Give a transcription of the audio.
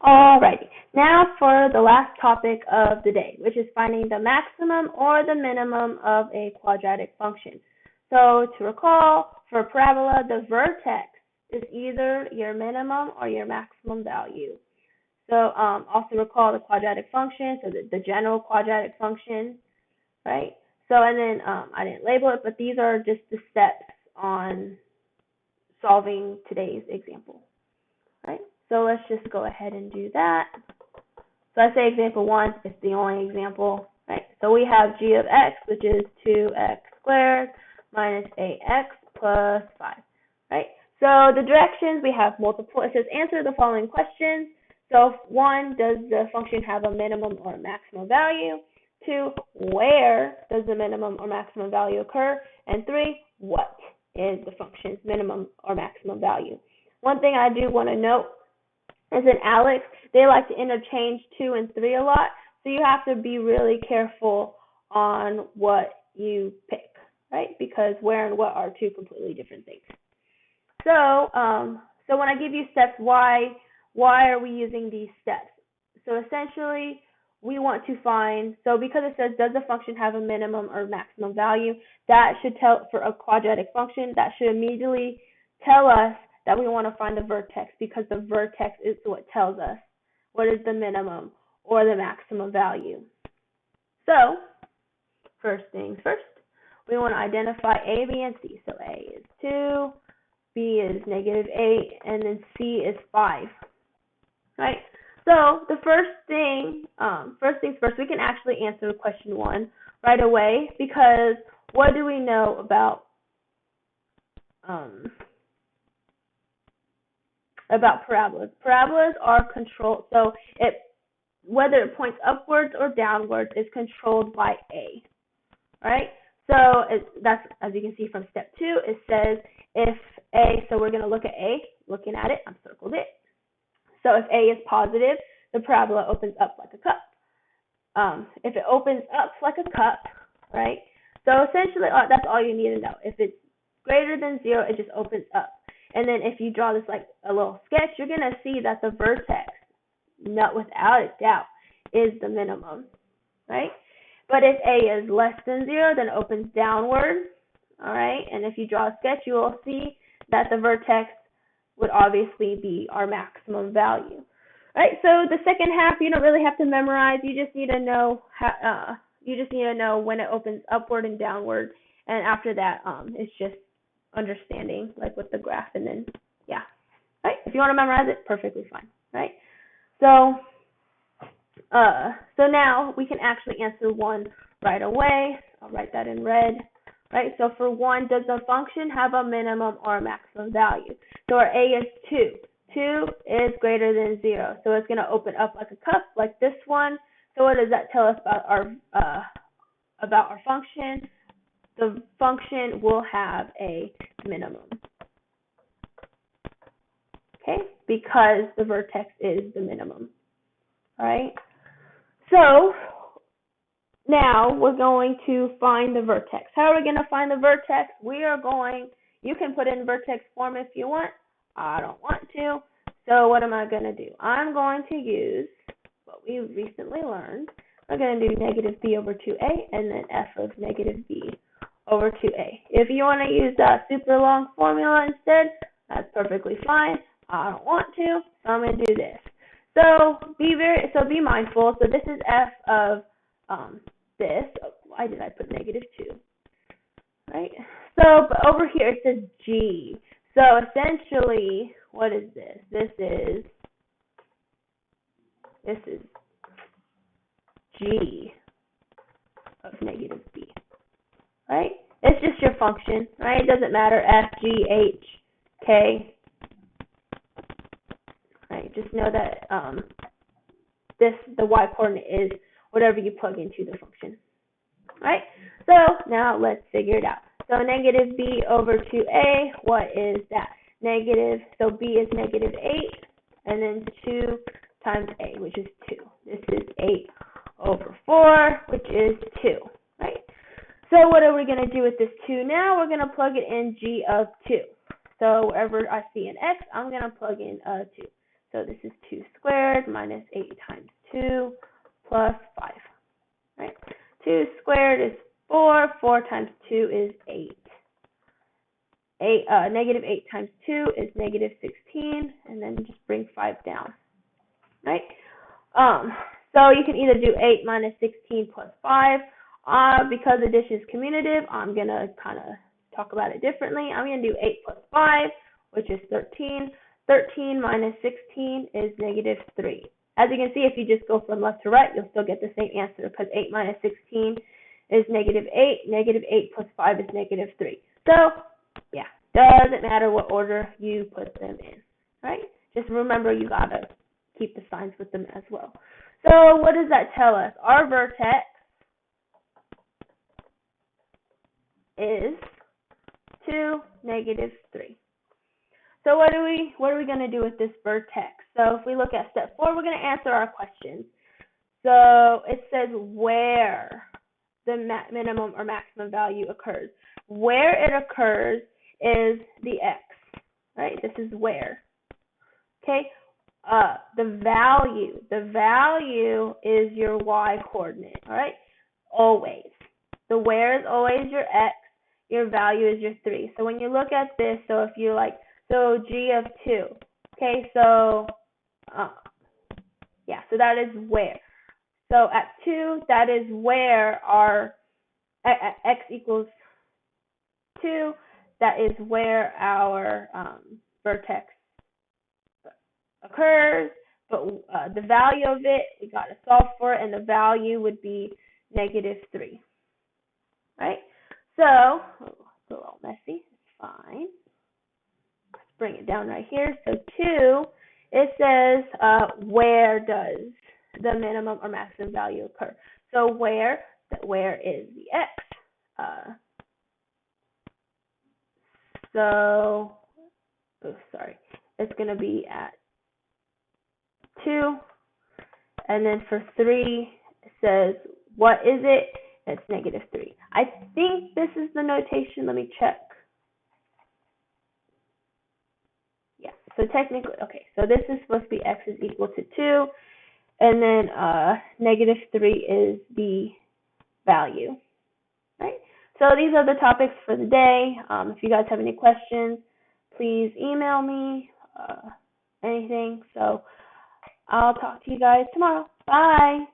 Alrighty, now for the last topic of the day, which is finding the maximum or the minimum of a quadratic function. So to recall, for a parabola, the vertex is either your minimum or your maximum value. So also recall the quadratic function, so the general quadratic function, right? So and then I didn't label it, but these are just the steps on solving today's example, right? So let's just go ahead and do that. So I say example 1, it's the only example, right? So we have g of x, which is 2x squared minus 8x plus 5, right? So the directions, we have multiple. It says answer the following questions. So 1, does the function have a minimum or maximum value? 2, where does the minimum or maximum value occur? And 3, what is the function's minimum or maximum value? One thing I do want to note is in ALEKS, they like to interchange 2 and 3 a lot, so you have to be really careful on what you pick, right? Because where and what are two completely different things. So, so when I give you steps, why are we using these steps? So essentially, we want to find, so because it says, does the function have a minimum or maximum value, that should tell, for a quadratic function, that should immediately tell us that we want to find the vertex, because the vertex is what tells us what is the minimum or the maximum value. So, first things first, we want to identify A, B, and C. So A is 2, B is -8, and then C is 5, right? So the first things first, we can actually answer question 1 right away, because what do we know about parabolas? Parabolas are controlled, so whether it points upwards or downwards is controlled by A, right? So that's, as you can see from step 2, it says if A, so we're going to look at A, looking at it, I've circled it. So if A is positive, the parabola opens up like a cup. If it opens up like a cup, right? So essentially, that's all you need to know. If it's greater than 0, it just opens up. And then if you draw this like a little sketch, you're going to see that the vertex, without a doubt, is the minimum, right? But if A is less than 0, then it opens downward, all right? And if you draw a sketch, you will see that the vertex would obviously be our maximum value, right? So the second half, you don't really have to memorize. You just need to know when it opens upward and downward, and after that, it's just understanding, like with the graph, and then yeah, right? If you want to memorize it, perfectly fine, right? So now we can actually answer 1 right away. I'll write that in red. Right, so for 1, does the function have a minimum or a maximum value? So our A is 2. 2 is greater than 0, so it's going to open up like a cup, like this one. So what does that tell us about our function? The function will have a minimum, okay, because the vertex is the minimum. All right, so now we're going to find the vertex. How are we going to find the vertex? You can put in vertex form if you want. I don't want to. So what am I going to do? I'm going to use what we recently learned. I'm going to do -b over 2a and then f of -b over 2a. If you want to use that super long formula instead, that's perfectly fine. I don't want to, so I'm going to do this. So be mindful. So this is f of this. Why did I put -2? Right? So but over here it says g. So essentially, what is this? This is g of -b. Right? It's just your function, right? It doesn't matter f, g, h, k. Right? Just know that the y coordinate is whatever you plug into the function. Right? So now let's figure it out. So -b over 2a, what is that? So b is -8, and then 2 times a, which is 2. This is 8 over 4, which is 2. Right? So what are we going to do with this 2 now? We're going to plug it in g of 2. So wherever I see an x, I'm going to plug in a 2. So this is 2 squared minus 8 times 2 plus 5. Right? 2 squared is 4. 4 times 2 is 8. Negative 8 times 2 is negative 16. And then just bring 5 down. Right? So you can either do 8 minus 16 plus 5. Because the dish is commutative, I'm going to kind of talk about it differently. I'm going to do 8 plus 5, which is 13. 13 minus 16 is negative 3. As you can see, if you just go from left to right, you'll still get the same answer because 8 minus 16 is negative 8. Negative 8 plus 5 is negative 3. So, yeah, doesn't matter what order you put them in, right? Just remember you got to keep the signs with them as well. So what does that tell us? Our vertex is 2, negative 3. So what are we going to do with this vertex? So if we look at step 4, we're going to answer our questions. So it says where the minimum or maximum value occurs. Where it occurs is the x, right? This is where. Okay. The value is your y coordinate, all right? Always. The where is always your x. Your value is your 3. So when you look at this, so if you like, so g of 2, okay, so, yeah, so that is where. So at 2, that is where our x equals 2, that is where our vertex occurs, but the value of it, we got to solve for it, and the value would be negative 3, right? So, it's a little messy, it's fine. Let's bring it down right here. So 2, it says where does the minimum or maximum value occur? So where is the x? It's going to be at 2, and then for 3, it says, what is it? It's negative 3. I think this is the notation. Let me check. Yeah, so technically, okay, so this is supposed to be x is equal to 2, and then negative 3 is the value, right? So these are the topics for the day. If you guys have any questions, please email me, anything. So I'll talk to you guys tomorrow. Bye.